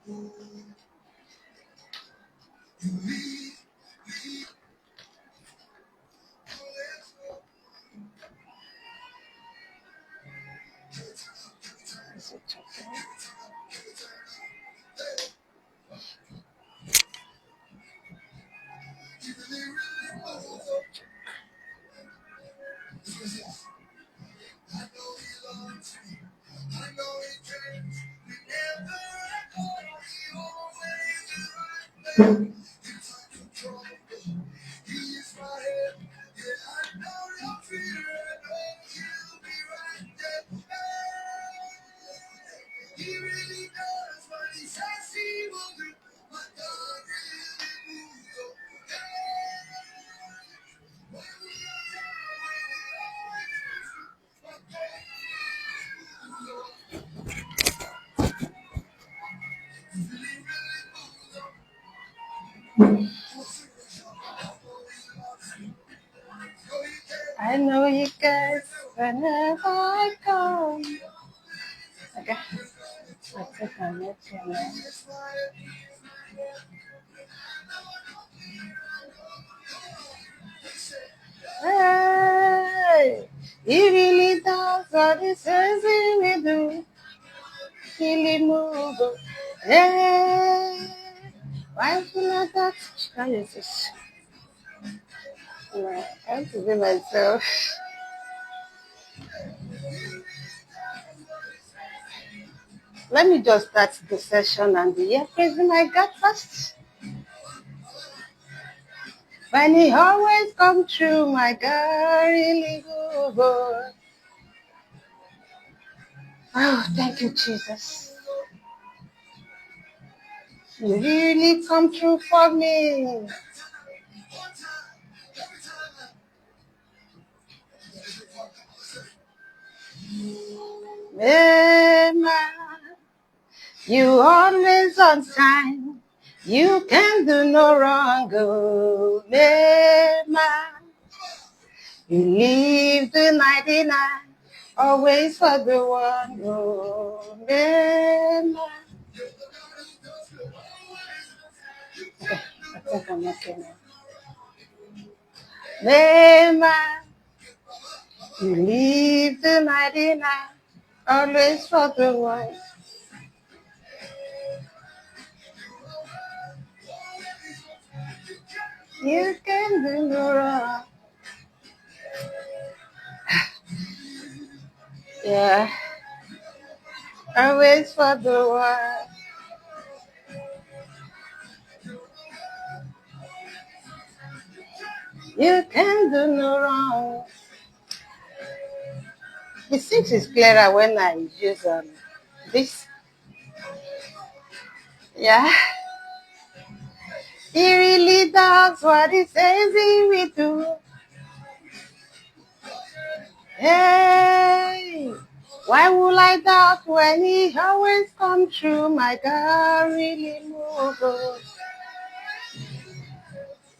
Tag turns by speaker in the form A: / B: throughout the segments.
A: Is it okay? I know you guys whenever I come. Okay, I think I met you now. Hey, he really does what he says he will do. Really move. Hey, why feel like that? How is this? Right, I have to be myself. Let me just start the session and the earpiece I got first. When he always come true, my God, really good. Oh, thank you, Jesus. You really come true for me. Mama, you always on time. You can do no wrong, oh, Mama. You leave the 99, always for the one, oh, Mama. Okay, I think I'm okay now. Mama, you leave the 99, always for the one. You can do no wrong. Yeah, always for the one. You can do no wrong. It seems it's clearer when I use this. Yeah, he really does what he says he will do. Hey, why would I doubt when he always come true? My God, really move.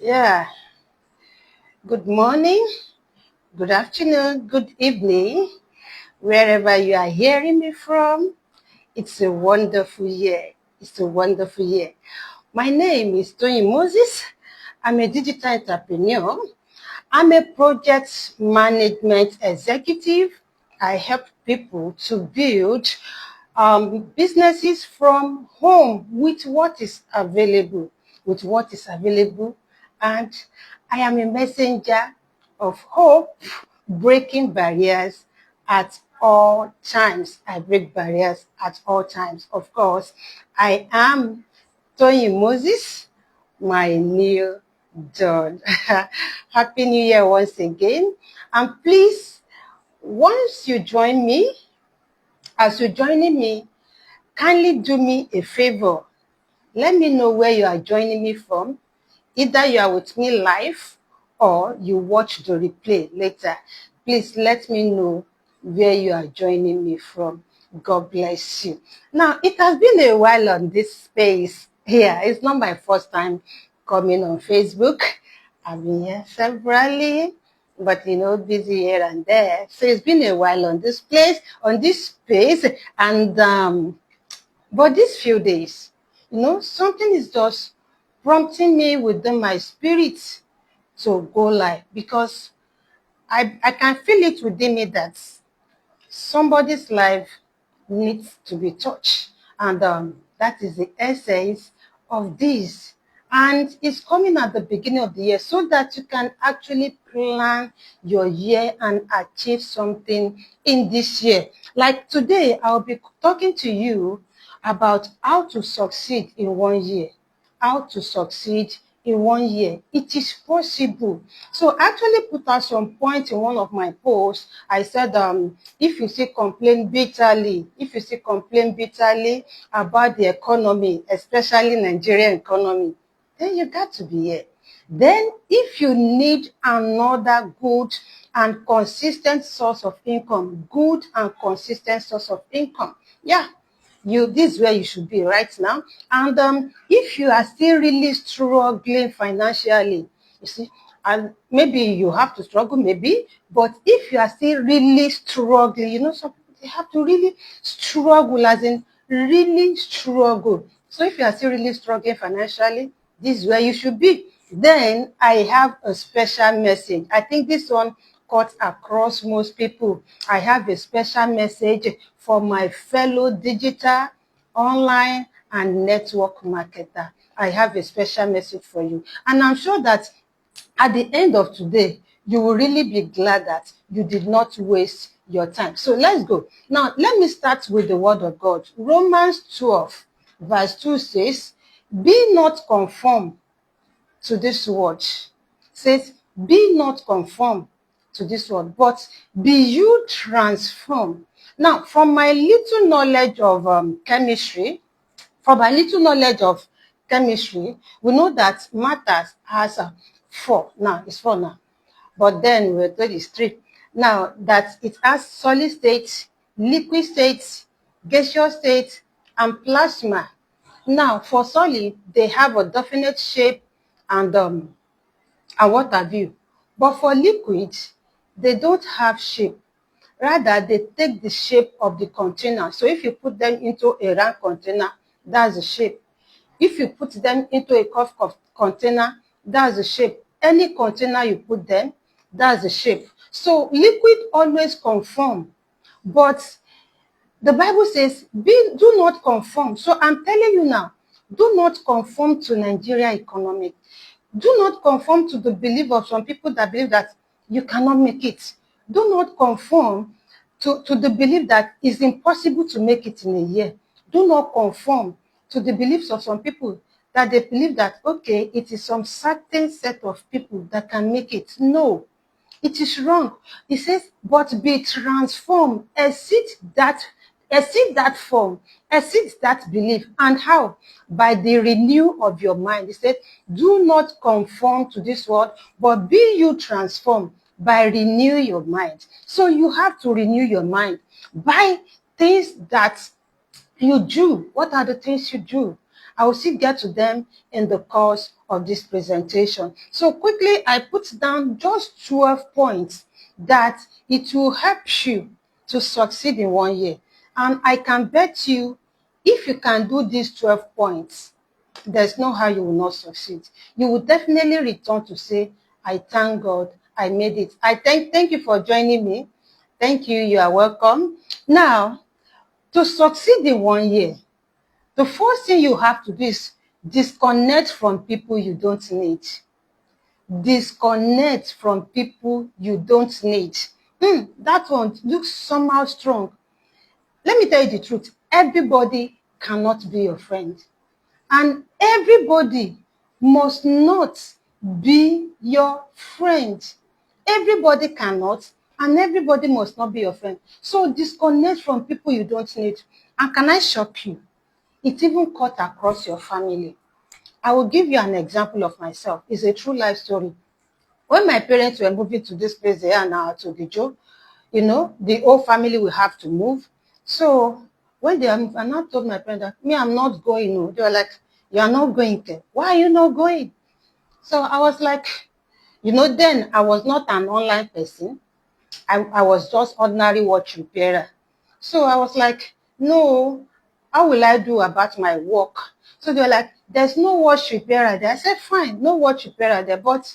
A: Yeah. Good morning, good afternoon, good evening, wherever you are hearing me from. It's a wonderful year. It's a wonderful year. My name is Tony Moses. I'm a digital entrepreneur. I'm a project management executive. I help people to build businesses from home with what is available, and I am a messenger of hope, breaking barriers at all times. I break barriers at all times. Of course, I am Tony Moses, my new dawn. Happy New Year once again. And please, once you join me, as you're joining me, kindly do me a favor. Let me know where you are joining me from. Either you are with me live or you watch the replay later. Please let me know where you are joining me from. God bless you. Now, it has been a while on this space here. It's not my first time coming on Facebook. I've been here severally, but busy here and there. So it's been a while on this space, and but these few days, something is just prompting me within my spirit to go live, because I can feel it within me that somebody's life needs to be touched. And that is the essence of this. And it's coming at the beginning of the year so that you can actually plan your year and achieve something in this year. Like today, I'll be talking to you about how to succeed in 1 year. How to succeed in 1 year. It is possible. So I actually put out some points in one of my posts. I said, if you complain bitterly about the economy, especially Nigerian economy, then you got to be here. Then if you need another good and consistent source of income, yeah, this is where you should be right now. And if you are still really struggling financially, you see, and maybe you have to struggle, maybe, but if you are still really struggling, some people, they have to really struggle, as in really struggle. So if you are still really struggling financially, this is where you should be. Then I have a special message. I think this one cut across most people. I have a special message for my fellow digital, online, and network marketer. I have a special message for you. And I'm sure that at the end of today, you will really be glad that you did not waste your time. So let's go. Now, let me start with the word of God. Romans 12, verse 2 says, be not conformed to this world. Says, be not conformed to this world, but be you transformed. Now, from my little knowledge of chemistry, we know that matter has four. Now, it's four now. But then we're told it's three. Now, that it has solid state, liquid state, gaseous state, and plasma. Now, for solid, they have a definite shape and what have you. But for liquid, they don't have shape. Rather, they take the shape of the container. So if you put them into a round container, that's the shape. If you put them into a cup container, that's the shape. Any container you put them, that's the shape. So liquid always conform. But the Bible says, do not conform. So I'm telling you now, do not conform to Nigeria economic. Do not conform to the belief of some people that believe that you cannot make it. Do not conform to the belief that it's impossible to make it in a year. Do not conform to the beliefs of some people that they believe that, okay, it is some certain set of people that can make it. No, it is wrong. It says, but be transformed, exceed that form, exceed that belief. And how? By the renew of your mind. He said, do not conform to this world, but be you transformed by renew your mind. So you have to renew your mind by things that you do. What are the things you do? I will still get to them in the course of this presentation. So quickly, I put down just 12 points that it will help you to succeed in 1 year. And I can bet you, if you can do these 12 points, there's no how you will not succeed. You will definitely return to say, I thank God I made it. I thank you for joining me. Thank you. You are welcome. Now, to succeed in 1 year, the first thing you have to do is disconnect from people you don't need. Disconnect from people you don't need. That one looks somehow strong. Let me tell you the truth. Everybody cannot be your friend. And everybody must not be your friend. Everybody cannot, and everybody must not be your friend. So disconnect from people you don't need. And can I shock you? It even cut across your family. I will give you an example of myself. It's a true life story. When my parents were moving to this place they are now, to Gijo, the whole family will have to move. So when they moved, I now told my parents that, me, I'm not going. No. They were like, you are not going there. Why are you not going? So I was like, then I was not an online person. I was just ordinary watch repairer. So I was like, no, how will I do about my work? So they were like, there's no watch repairer there. I said, fine, no watch repairer there. But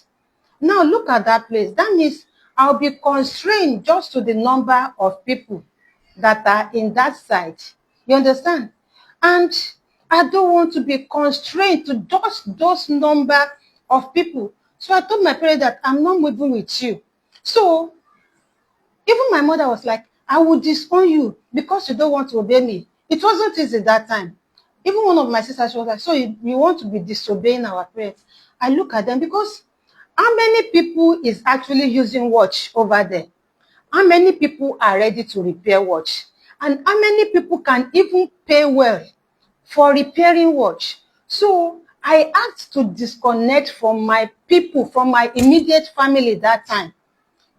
A: now look at that place. That means I'll be constrained just to the number of people that are in that site. You understand? And I don't want to be constrained to just those number of people. So I told my parents that I'm not moving with you. So even my mother was like, I will disown you because you don't want to obey me. It wasn't easy that time. Even one of my sisters was like, so you want to be disobeying our parents? I look at them because how many people is actually using watch over there? How many people are ready to repair watch? And how many people can even pay well for repairing watch? So I had to disconnect from my people, from my immediate family that time.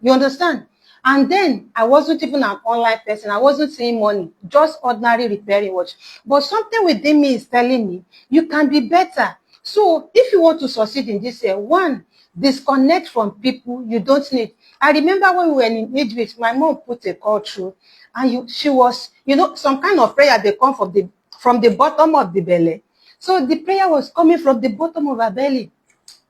A: You understand? And then I wasn't even an online person. I wasn't seeing money, just ordinary repairing watch. But something within me is telling me, you can be better. So if you want to succeed in this year, one, disconnect from people you don't need. I remember when we were in Egypt, my mom put a call through, and she was, some kind of prayer, they come from the bottom of the belly. So the prayer was coming from the bottom of her belly.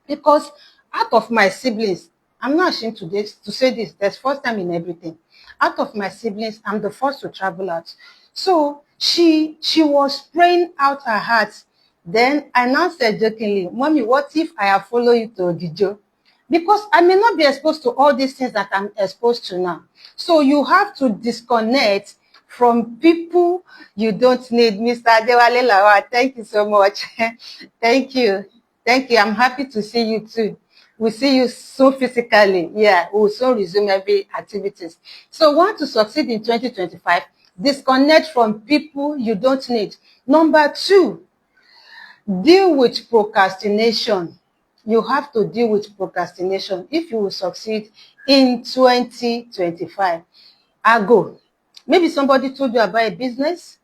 A: Because out of my siblings, I'm not ashamed to say this, there's first time in everything. Out of my siblings, I'm the first to travel out. So she was praying out her heart. Then I now said jokingly, Mommy, what if I have followed you to Ogijo? Because I may not be exposed to all these things that I'm exposed to now. So you have to disconnect from people you don't need. Mr. Adewale Lawa, thank you so much. Thank you. Thank you. I'm happy to see you too. We see you so physically. Yeah, we'll soon resume every activities. So want to succeed in 2025, disconnect from people you don't need. Number two, deal with procrastination. You have to deal with procrastination if you will succeed in 2025. I go. Maybe somebody told you about a business.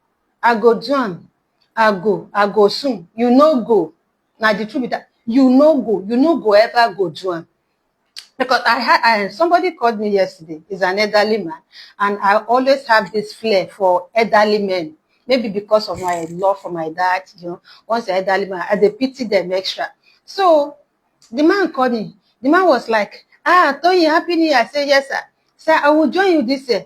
A: I go do am. I go soon. You no go. Now the truth be that you no go. You no go ever go do am. Because somebody called me yesterday. He's an elderly man, and I always have this flair for elderly men. Maybe because of my love for my dad, once an elderly man, I dey pity them extra. So the man called me. The man was like, Tony, happy new year. I said, yes, sir. Sir, I will join you this year.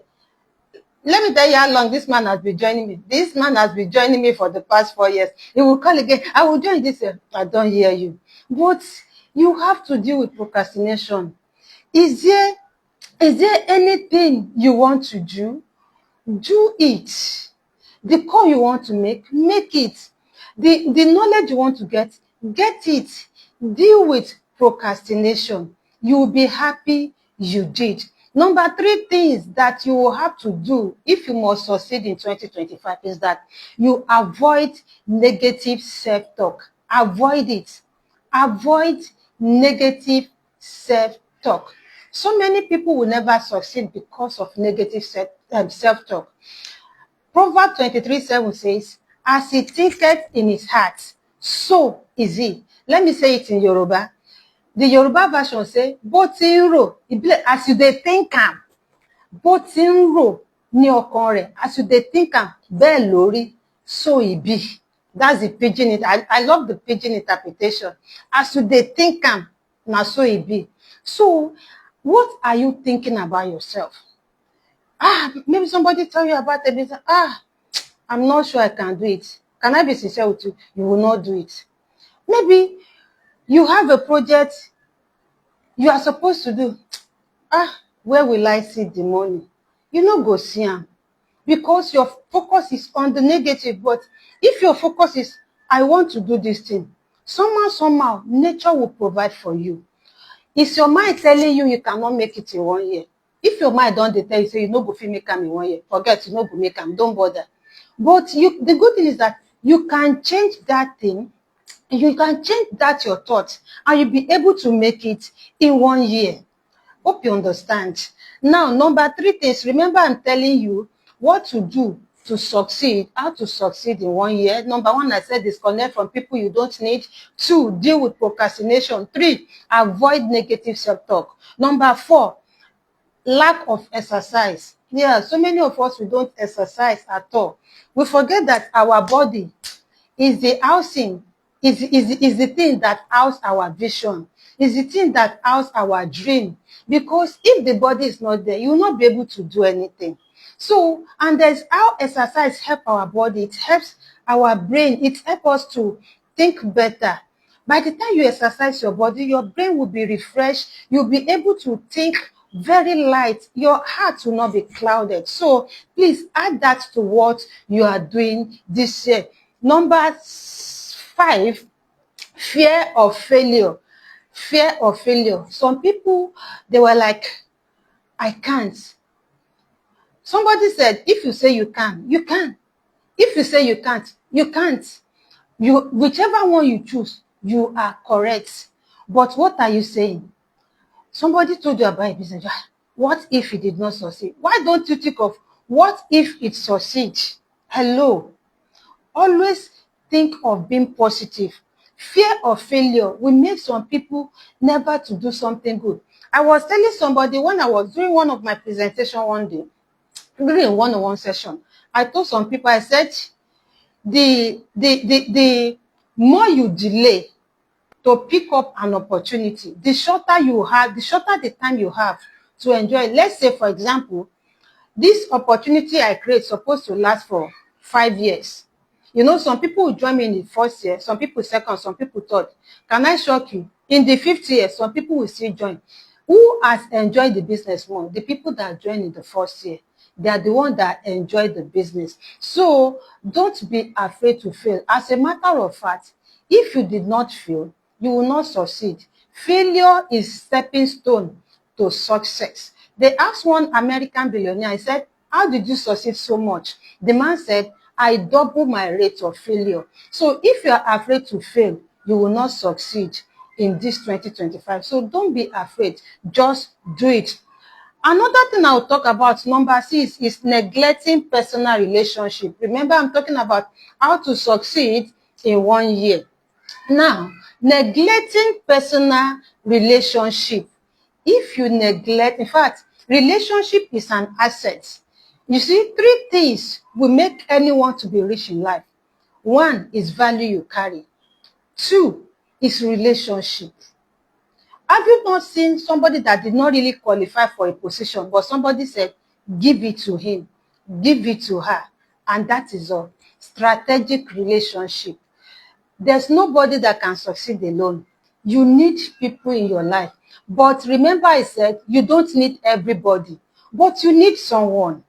A: Let me tell you how long this man has been joining me. This man has been joining me for the past 4 years. He will call again. I will join this year. I don't hear you. But you have to deal with procrastination. Is there anything you want to do? Do it. The call you want to make it. The knowledge you want to get it. Deal with procrastination. You will be happy you did. Number 3 things that you will have to do if you must succeed in 2025 is that you avoid negative self-talk. Avoid it. Avoid negative self-talk. So many people will never succeed because of negative self-talk. Proverbs 23:7 says, as he thinketh in his heart, so is he. Let me say it in Yoruba. The Yoruba version say, bó ti ń rò, as you dey think am, bó ti ń rò ní ọkàn rẹ̀, as you dey think am, bẹ́ẹ̀ lórí, so e be. That's the pidgin. I love the pidgin interpretation. As you dey think am, na so e be. So, what are you thinking about yourself? Maybe somebody tell you about a business. I'm not sure I can do it. Can I be sincere with you? You will not do it. Maybe you have a project you are supposed to do. Where will I see the money? You no go see am because your focus is on the negative. But if your focus is, I want to do this thing, somehow, nature will provide for you. Is your mind telling you you cannot make it in 1 year? If your mind don dey tell you say you no go fit make am in 1 year, forget, you no go make am, don't bother. But the good thing is that you can change that thing, you can change that your thoughts, and you'll be able to make it in 1 year. Hope you understand. Now, number 3 things, remember I'm telling you what to do to succeed, how to succeed in 1 year. Number 1, I said disconnect from people you don't need. 2, deal with procrastination. 3, avoid negative self-talk. Number 4, lack of exercise. Yeah, so many of us, we don't exercise at all. We forget that our body is the housing, is the thing that house our vision, is the thing that house our dream. Because if the body is not there, you will not be able to do anything. So, and there's how exercise help our body. It helps our brain. It helps us to think better. By the time you exercise your body, your brain will be refreshed. You'll be able to think very light. Your heart will not be clouded. So please add that to what you are doing this year. Number 5, fear of failure. Fear of failure. Some people, they were like, I can't. Somebody said, if you say you can, you can. If you say you can't, you can't. Whichever one you choose, you are correct. But what are you saying? Somebody told you about a business. What if it did not succeed? Why don't you think of what if it succeeds? Hello. Always think of being positive. Fear of failure will make some people never to do something good. I was telling somebody when I was doing one of my presentation one day, during a one-on-one session, I told some people, I said, the more you delay to pick up an opportunity, the shorter you have, the shorter the time you have to enjoy it. Let's say, for example, this opportunity I create supposed to last for 5 years. You know, some people will join me in the first year, some people second, some people third. Can I shock you? In the 5th year, some people will still join. Who has enjoyed the business more? The people that joined in the first year. They are the ones that enjoy the business. So don't be afraid to fail. As a matter of fact, if you did not fail, you will not succeed. Failure is stepping stone to success. They asked one American billionaire, I said, how did you succeed so much? The man said, I double my rate of failure. So if you are afraid to fail, you will not succeed in this 2025. So don't be afraid. Just do it. Another thing I'll talk about, number 6, is neglecting personal relationship. Remember, I'm talking about how to succeed in 1 year. Now, neglecting personal relationship. If you neglect, in fact, relationship is an asset. You see, 3 things will make anyone to be rich in life. 1 is value you carry. 2 is relationship. Have you not seen somebody that did not really qualify for a position, but somebody said, give it to him, give it to her, and that is all? Strategic relationship. There's nobody that can succeed alone. You need people in your life. But remember I said, you don't need everybody, but you need someone.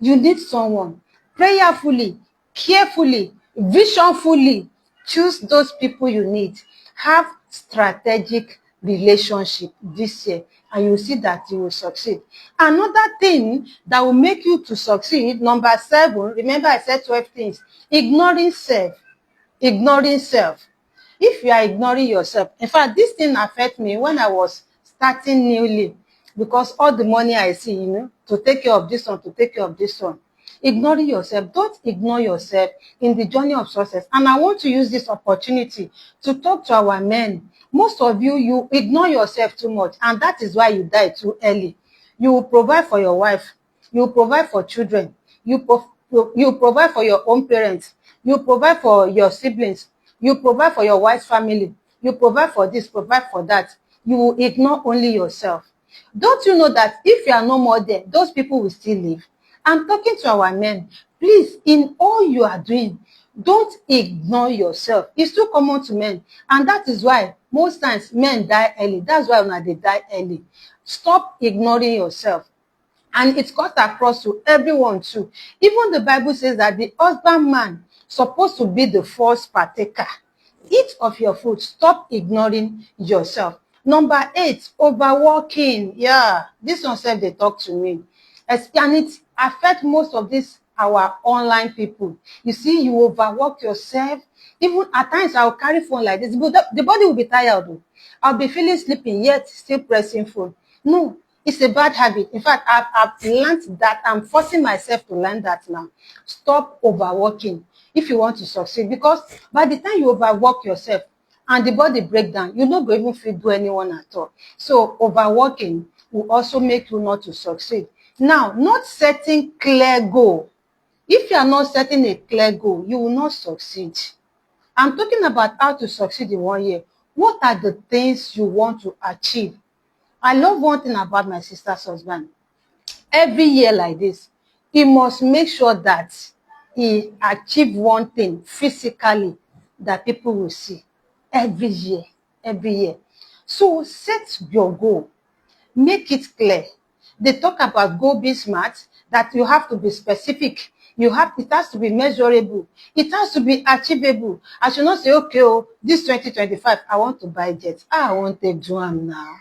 A: You need someone. Prayerfully, carefully, visionfully, choose those people you need. Have strategic relationship this year, and you will see that you will succeed. Another thing that will make you to succeed, number 7, remember I said 12 things, ignoring self. Ignoring self. If you are ignoring yourself, in fact, this thing affect me when I was starting newly, because all the money I see, to take care of this one, to take care of this one. Ignoring yourself. Don't ignore yourself in the journey of success. And I want to use this opportunity to talk to our men. Most of you, you ignore yourself too much, and that is why you die too early. You will provide for your wife. You will provide for children. You provide for your own parents. You provide for your siblings. You provide for your wife's family. You provide for this, provide for that. You will ignore only yourself. Don't you know that if you are no more there, those people will still live? I'm talking to our men. Please, in all you are doing, don't ignore yourself. It's too common to men. And that is why most times men die early. That's why when they die early. Stop ignoring yourself. And it cuts across to everyone too. Even the Bible says that the husbandman supposed to be the first partaker. Eat of your food. Stop ignoring yourself. Number 8, overworking. Yeah, this one said they talk to me. And it affects most of this our online people. You see, you overwork yourself. Even at times, I'll carry phone like this, but the body will be tired. I'll be feeling sleeping, yet still pressing phone. No, it's a bad habit. In fact, I've learned that. I'm forcing myself to learn that now. Stop overworking if you want to succeed. Because by the time you overwork yourself and the body break down, you're not going to even feel do anyone at all. So overworking will also make you not to succeed. Now, not setting clear goal. If you are not setting a clear goal, you will not succeed. I'm talking about how to succeed in 1 year. What are the things you want to achieve? I love one thing about my sister's husband. Every year like this, he must make sure that he achieve one thing physically that people will see. Every year, every year. So set your goal. Make it clear. They talk about goal being smart, that you have to be specific. It has to be measurable. It has to be achievable. I should not say, okay, oh, this 2025, I want to buy jet. I want to do them now.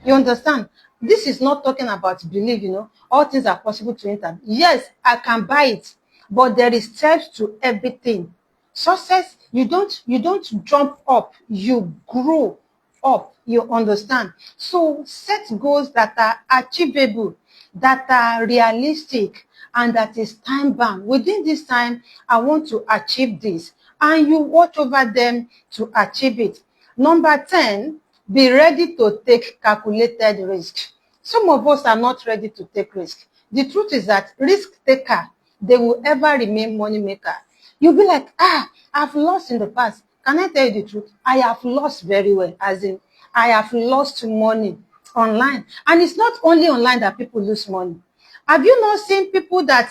A: You understand? This is not talking about belief, All things are possible to enter. Yes, I can buy it, but there is steps to everything. Success, you don't jump up, you grow up. You understand? So set goals that are achievable, that are realistic, and that is time bound. Within this time, I want to achieve this, and you watch over them to achieve it. Number 10, be ready to take calculated risk. Some of us are not ready to take risk. The truth is that risk taker, they will ever remain money maker. You'll be like, I've lost in the past. Can I tell you the truth? I have lost very well, as in I have lost money online. And it's not only online that people lose money. Have you not seen people that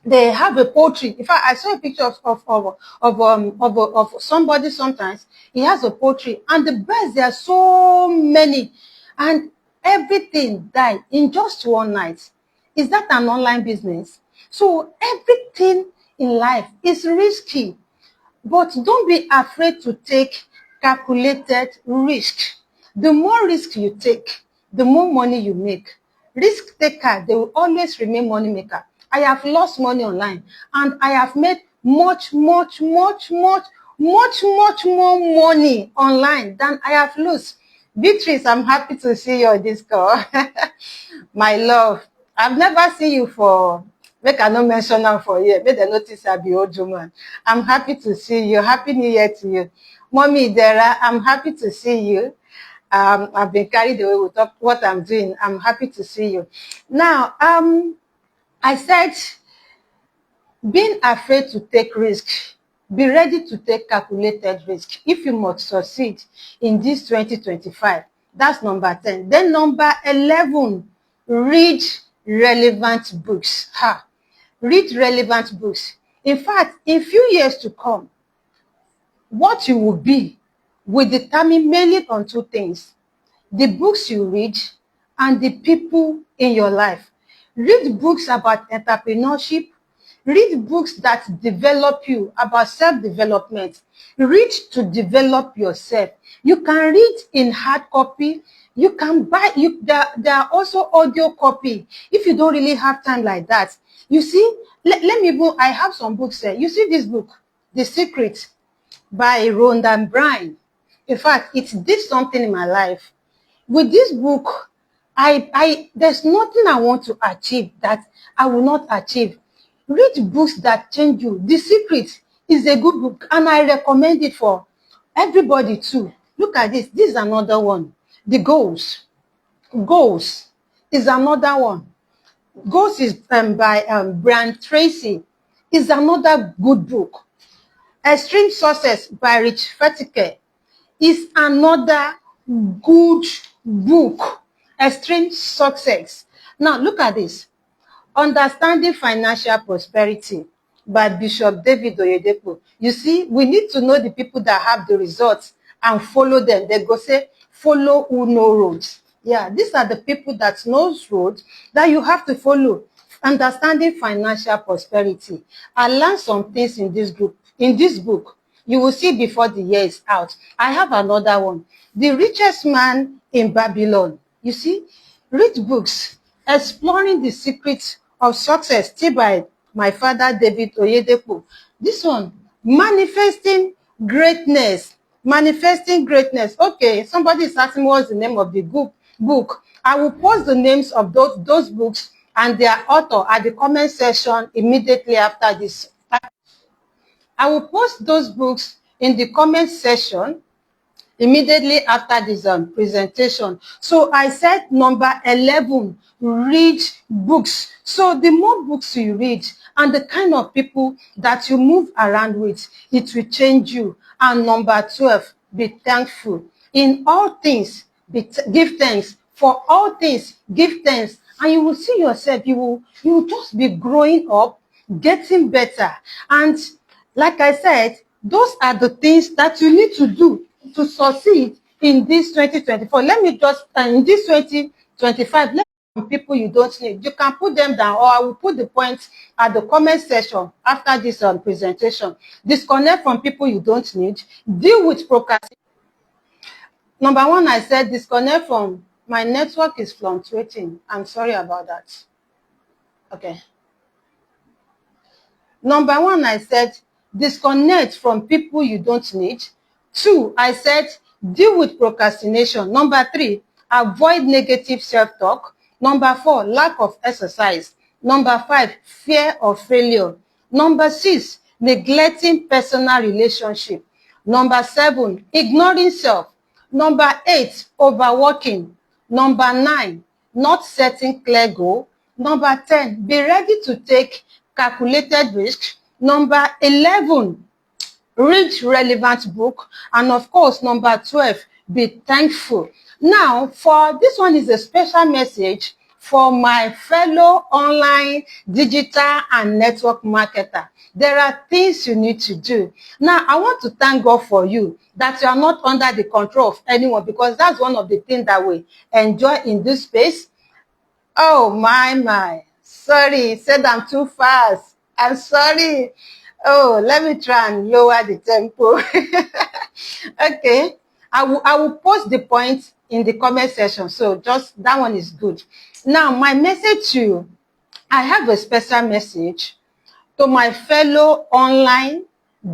A: they have a poultry? In fact, I saw a picture of somebody sometimes. He has a poultry, and the birds, there are so many, and everything died in just one night. Is that an online business? So everything in life is risky, but don't be afraid to take calculated risk. The more risk you take, the more money you make. Risk taker, they will always remain money maker. I have lost money online, and I have made much more money online than I have lost. Beatrice, I'm happy to see you on this call. My love, I've never seen you for, make I no mention am for here, make dem notice I be old woman. I'm happy to see you. Happy New Year to you. Mommy Dera, I'm happy to see you. I've been carried away with what I'm doing. I'm happy to see you. Now, I said, being afraid to take risk, be ready to take calculated risk if you must succeed in this 2025. That's number 10. Then number 11, read relevant books. Read relevant books. In fact, in few years to come, what you will be will determine mainly on two things: the books you read and the people in your life. Read books about entrepreneurship. Read books that develop you, about self-development. Read to develop yourself. You can read in hard copy. You can buy, there are also audio copy if you don't really have time like that. You see, let me even, I have some books there. You see this book, The Secret by Rhonda Byrne. In fact, it did something in my life. With this book, there's nothing I want to achieve that I will not achieve. Read books that change you. The Secret is a good book, and I recommend it for everybody too. Look at this. This is another one. The Goals. Goals is another one. Goals is by Brian Tracy. Is another good book. Extreme Success by Rich Fetike is another good book. Extreme Success. Now, look at this. Understanding Financial Prosperity by Bishop David Oyedepo. You see, we need to know the people that have the results and follow them. They go say, follow who know roads. Yeah, these are the people that knows roads that you have to follow. Understanding Financial Prosperity. I learned some things in this group, in this book. You will see before the year is out. I have another one. The Richest Man in Babylon. You see, read books. Exploring the Secrets of Success, still by my father David Oyedepo. This one, Manifesting Greatness. Manifesting Greatness. Okay, somebody is asking what's the name of the book. I will post the names of those books and their author at the comment section immediately after this. I will post those books in the comment section immediately after this presentation. So I said number 11, read books. So the more books you read and the kind of people that you move around with, it will change you. And number 12, be thankful. In all things, give thanks. For all things, give thanks. And you will see yourself, you will just be growing up, getting better. And like I said, those are the things that you need to do to succeed in this 2024. Let me just, in this 2025, let people you don't need. You can put them down, or I will put the points at the comment section after this presentation. Disconnect from people you don't need. Deal with procrastination. Number one, I said disconnect from, my network is fluctuating. I'm sorry about that. Okay. Number one, I said disconnect from people you don't need. 2, I said deal with procrastination. Number 3, avoid negative self-talk. Number 4, lack of exercise. Number 5, fear of failure. Number 6, neglecting personal relationship. Number 7, ignoring self. Number 8, overworking. Number 9, not setting clear goal. Number 10, be ready to take calculated risk. Number 11, read relevant book. And of course, number 12, be thankful. Now, for this one is a special message for my fellow online digital and network marketer. There are things you need to do. Now, I want to thank God for you that you are not under the control of anyone, because that's one of the things that we enjoy in this space. Oh, my. Sorry, said I'm too fast. I'm sorry. Oh, let me try and lower the tempo. Okay. I will post the point in the comment section. So just that one is good. Now, my message to you, I have a special message to my fellow online,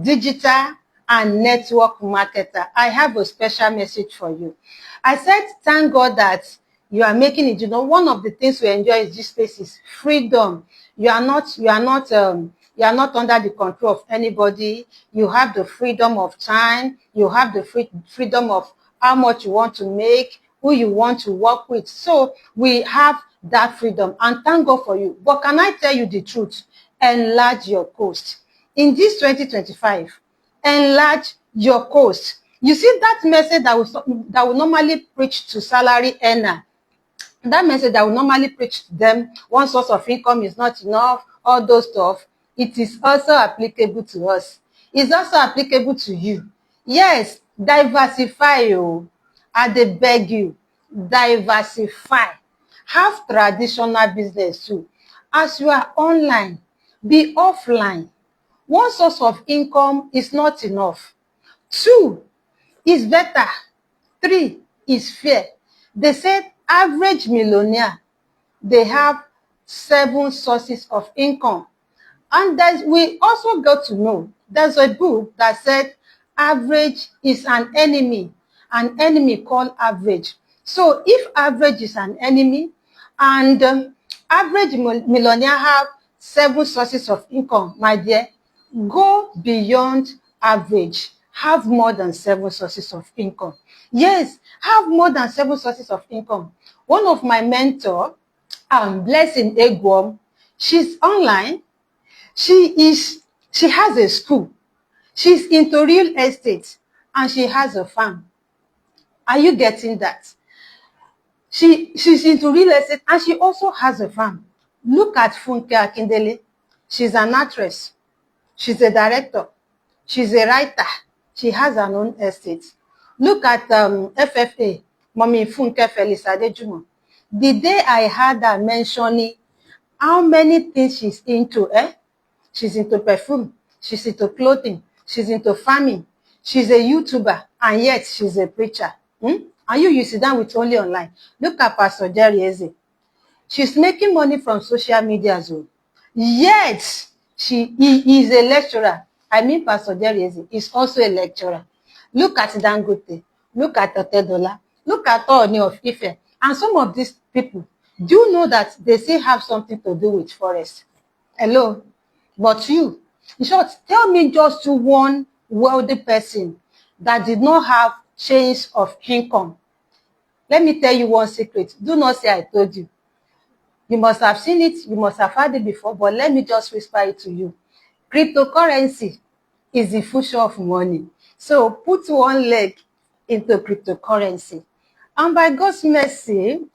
A: digital, and network marketer. I have a special message for you. I said, thank God that you are making it. You know, one of the things we enjoy in this space is freedom. You are not under the control of anybody. You have the freedom of time. You have the freedom of how much you want to make, who you want to work with. So we have that freedom, and thank God for you. But can I tell you the truth? Enlarge your coast. In this 2025, enlarge your coast. You see that message that will normally preach to salary earner, that message that will normally preach to them, one source of income is not enough, all those stuff, it is also applicable to us. It's also applicable to you. Yes, diversify. Oh, I dey beg you, diversify. Have traditional business too. As you are online, be offline. One source of income is not enough. 2 is better. 3 is fair. They said average millionaire, they have 7 sources of income. And we also got to know, there's a book that said average is an enemy called average. So if average is an enemy, and average millionaire have 7 sources of income, my dear, go beyond average. Have more than 7 sources of income. Yes, have more than 7 sources of income. One of my mentor, Blessing Egwom, she's online. She has a school. She's into real estate, and she has a farm. Are you getting that? She's into real estate, and she also has a farm. Look at Funke Akindele. She's an actress. She's a director. She's a writer. She has her own estate. Look at FFA, Mommy Funke Felix Adejumo. The day I heard her mentioning how many things she's into, she's into perfume, she's into clothing, she's into farming, she's a YouTuber, and yet she's a preacher. And you sit down with only online. Look at Pastor Jerry Eze. She's making money from social media as well. Yet, he is a lecturer. I mean, Pastor Jerry Eze is also a lecturer. Look at Dangote. Look at Otedola. Look at Ooni of Ife. And some of these people, do you know that they still have something to do with forest? Hello? But in short, tell me just one wealthy person that did not have chains of income. Let me tell you one secret. Do not say I told you. You must have seen it, you must have heard it before, but let me just whisper it to you. Cryptocurrency is the future of money. So put one leg into cryptocurrency. And by God's mercy,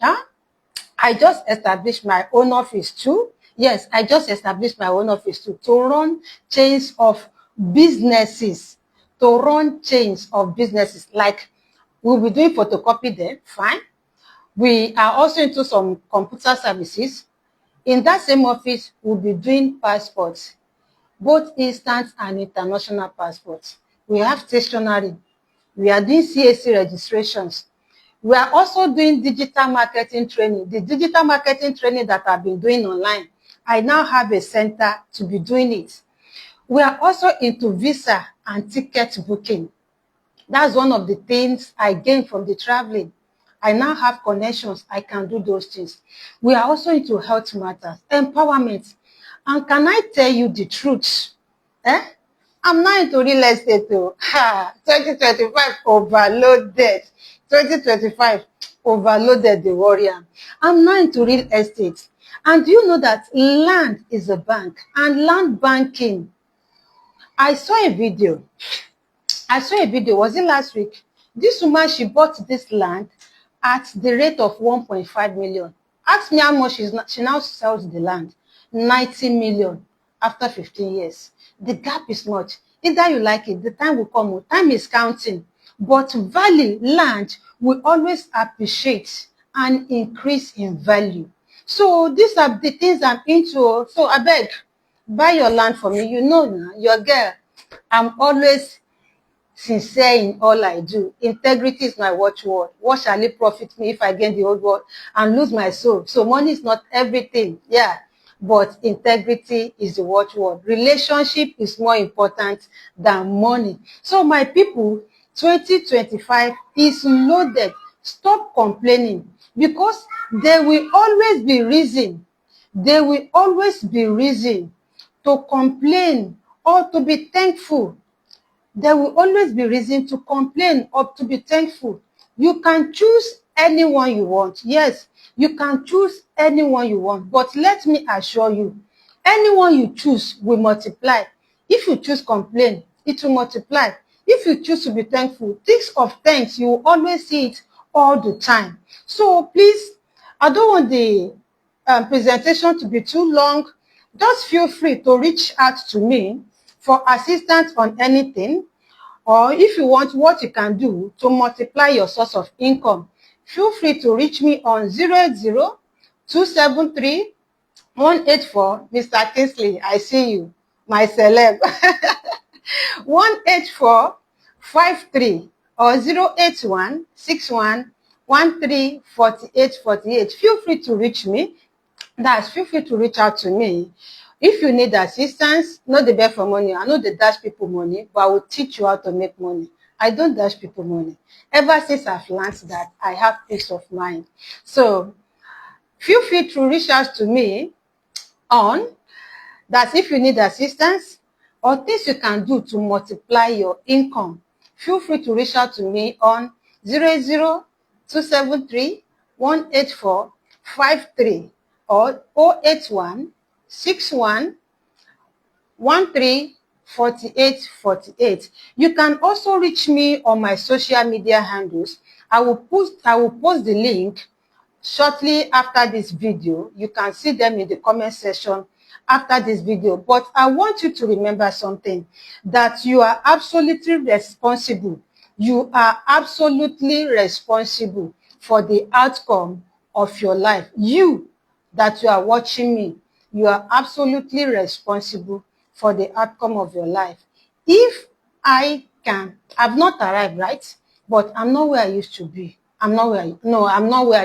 A: I just established my own office too. Yes, I just established my own office too to run chains of businesses. To run chains of businesses. Like we'll be doing photocopy there, fine. We are also into some computer services. In that same office, we'll be doing passports, both instant and international passports. We have stationery. We are doing CAC registrations. We are also doing digital marketing training. The digital marketing training that I've been doing online, I now have a center to be doing it. We are also into visa and ticket booking. That's one of the things I gained from the traveling. I now have connections. I can do those things. We are also into health matters, empowerment. And can I tell you the truth? Eh? I'm not into real estate. 2025 overloaded. 2025 overloaded the warrior. I'm not into real estate. And do you know that land is a bank? And land banking. I saw a video. Was it last week? This woman, she bought this land at the rate of 1.5 million. Ask me how much she now sells the land. 90 million after 15 years. The gap is much. Either you like it, the time will come. Time is counting. But value, land, will always appreciate and increase in value. So these are the things I'm into. So I beg, buy your land for me. You know now, your girl. I'm always sincere in all I do. Integrity is my watchword. What shall it profit me if I gain the whole world and lose my soul? So money is not everything, yeah, but integrity is the watchword. Relationship is more important than money. So my people, 2025 is loaded. Stop complaining, because there will always be reason. There will always be reason to complain or to be thankful. There will always be reason to complain or to be thankful. You can choose anyone you want. Yes, you can choose anyone you want. But let me assure you, anyone you choose will multiply. If you choose complain, it will multiply. If you choose to be thankful, think of thanks. You will always see it all the time. So please, I don't want the presentation to be too long. Just feel free to reach out to me for assistance on anything, or if you want what you can do to multiply your source of income, feel free to reach me on 080-273-184. Mr. Kingsley, I see you, my celeb. 18453 or 081-6113-4848. Feel free to reach me. Feel free to reach out to me. If you need assistance, not the beg for money. I know they dash people money, but I will teach you how to make money. I don't dash people money. Ever since I've learned that, I have peace of mind. So feel free to reach out to me on that. If you need assistance or things you can do to multiply your income, feel free to reach out to me on 080-273-18453 or 081-6113-4848. You can also reach me on my social media handles. I will post the link shortly after this video. You can see them in the comment section after this video. But I want you to remember something, that you are absolutely responsible. You are absolutely responsible for the outcome of your life. You that you are watching me, you are absolutely responsible for the outcome of your life. If I've not arrived, right? But I'm not where I used to be. I'm not where I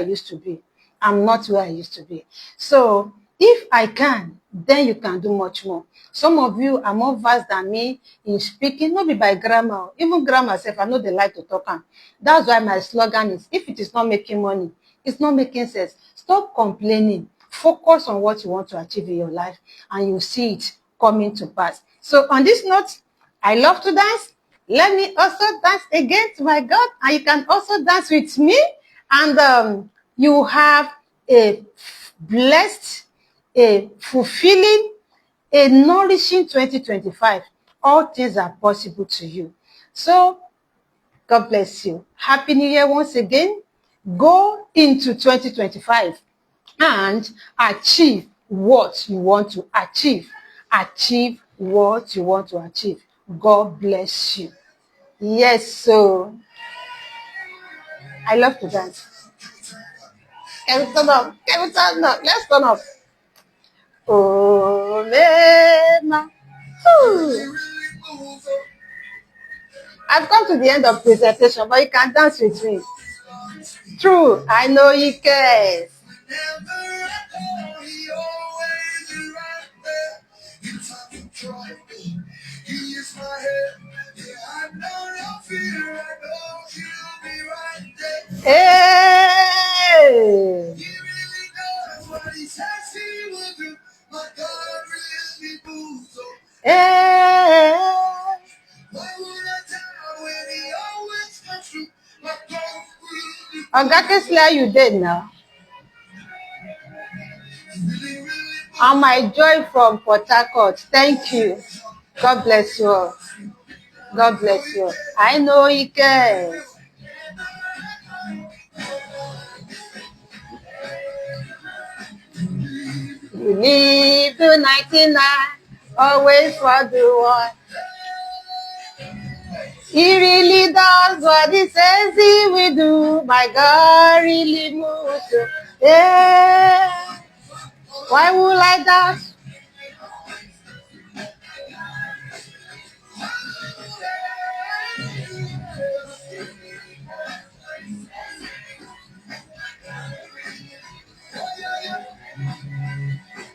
A: used to be. I'm not where I used to be. So if I can, then you can do much more. Some of you are more versed than me in speaking, not be by grammar. Even grammar self, I know they like to talk. That's why my slogan is, if it is not making money, it's not making sense. Stop complaining. Focus on what you want to achieve in your life, and you see it coming to pass. So on this note, I love to dance. Let me also dance again to my God, and you can also dance with me, and you have a blessed, a fulfilling, a nourishing 2025. All things are possible to you. So, God bless you. Happy New Year once again. Go into 2025 and achieve what you want to achieve. Achieve what you want to achieve. God bless you. Yes, so I love to dance. Can we turn up? Can we turn up? Let's turn up. Oh, man. I've come to the end of presentation, but you can dance with me. True, I know he cares. Hey! Hey! Oga Kesla, you dead now. And my joy from Port Harcourt. Thank you. God bless you all. God bless you all. I know he cares. You leave the 99, always for the one. He really does what he says he will do. My God really moves. Yeah. Why would I dance?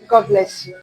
A: God bless you.